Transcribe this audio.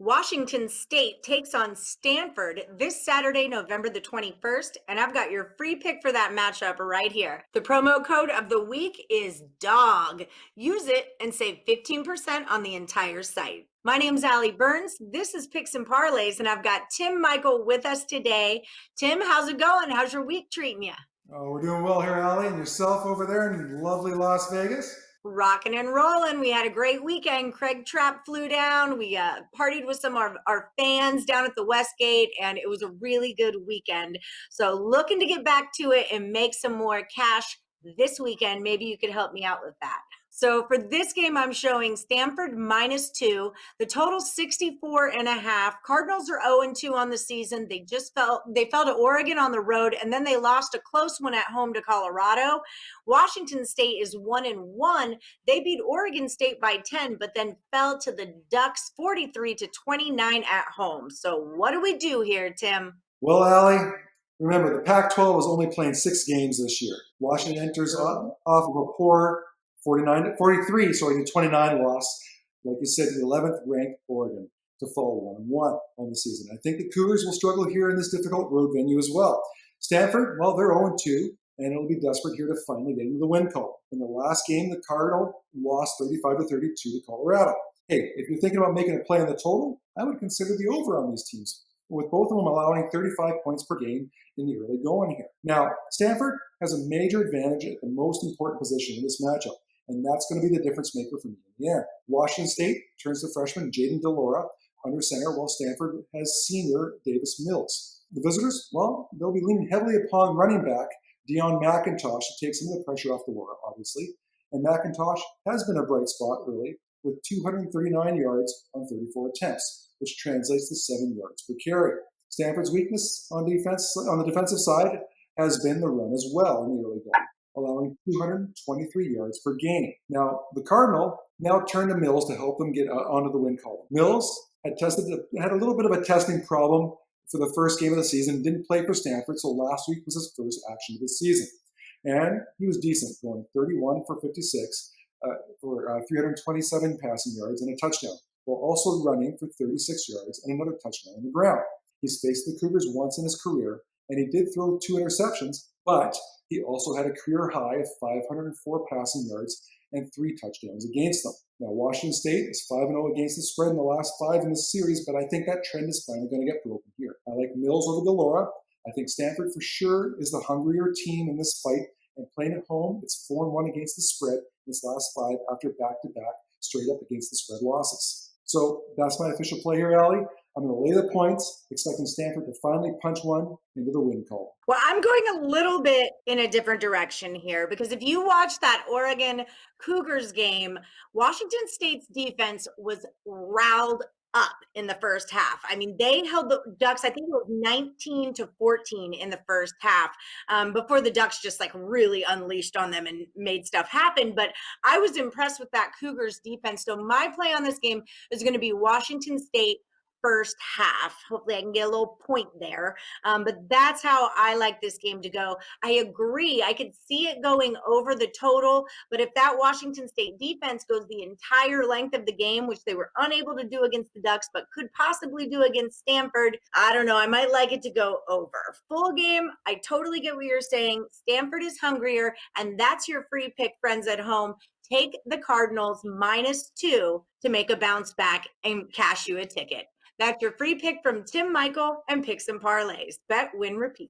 Washington State takes on Stanford this Saturday, November the 21st, and I've got your free pick for that matchup right here. The promo code of the week is DOG. Use it and save 15% on the entire site. My name's Allie Burns. This is Picks and Parlays, and I've got Tim Michael with us today. Tim, how's it going? How's your week treating you? Oh, we're doing well here, Allie, and yourself over there in lovely Las Vegas? Rocking and rolling. We had a great weekend. Craig Trapp flew down. We partied with some of our fans down at the Westgate, and it was a really good weekend. So looking to get back to it and make some more cash this weekend. Maybe you could help me out with that. So for this game, I'm showing Stanford -2. The total 64.5. Cardinals are 0-2 on the season. They fell to Oregon on the road, and then they lost a close one at home to Colorado. Washington State is 1-1. They beat Oregon State by 10, but then fell to the Ducks 43-29 at home. So what do we do here, Tim? Well, Allie, remember the Pac-12 was only playing 6 games this year. Washington enters off of a poor 43-29 loss, like you said, the 11th ranked Oregon to fall 1-1 on the season. I think the Cougars will struggle here in this difficult road venue as well. Stanford, well, they're 0-2, and it'll be desperate here to finally get into the win column. In the last game, the Cardinal lost 35-32 to Colorado. Hey, if you're thinking about making a play on the total, I would consider the over on these teams, with both of them allowing 35 points per game in the early going here. Now, Stanford has a major advantage at the most important position in this matchup, and that's going to be the difference maker for me in the end. Washington State turns to freshman Jaden DeLora under center, while Stanford has senior Davis Mills. The visitors, well, they'll be leaning heavily upon running back Deion McIntosh to take some of the pressure off DeLora, obviously. And McIntosh has been a bright spot early with 239 yards on 34 attempts, which translates to 7 yards per carry. Stanford's weakness on the defensive side has been the run as well in the early going, allowing 223 yards per game. Now, the Cardinal now turned to Mills to help them get onto the win column. Mills had a little bit of a testing problem for the first game of the season, didn't play for Stanford, so last week was his first action of the season. And he was decent, going 31 for 56 for 327 passing yards and a touchdown, while also running for 36 yards and another touchdown on the ground. He's faced the Cougars once in his career, and he did throw 2 interceptions, but he also had a career high of 504 passing yards and 3 touchdowns against them. Now, Washington State is 5-0 against the spread in the last 5 in this series, but I think that trend is finally going to get broken here. I like Mills over DeLora. I think Stanford for sure is the hungrier team in this fight, and playing at home, it's 4-1 against the spread in this last 5 after back-to-back straight up against the spread losses. So that's my official play here, Allie. I'm going to lay the points, expecting Stanford to finally punch one into the win column. Well, I'm going a little bit in a different direction here, because if you watch that Oregon Cougars game, Washington State's defense was riled up in the first half. I mean, they held the Ducks, I think it was 19-14 in the first half, before the Ducks just like really unleashed on them and made stuff happen. But I was impressed with that Cougars defense. So my play on this game is going to be Washington State first half. Hopefully I can get a little point there. But that's how I like this game to go. I agree. I could see it going over the total, but if that Washington State defense goes the entire length of the game, which they were unable to do against the Ducks, but could possibly do against Stanford, I don't know. I might like it to go over. Full game, I totally get what you're saying. Stanford is hungrier, and that's your free pick, friends at home. Take the Cardinals -2 to make a bounce back and cash you a ticket. That's your free pick from Tim Michael and Picks and Parlays. Bet, win, repeat.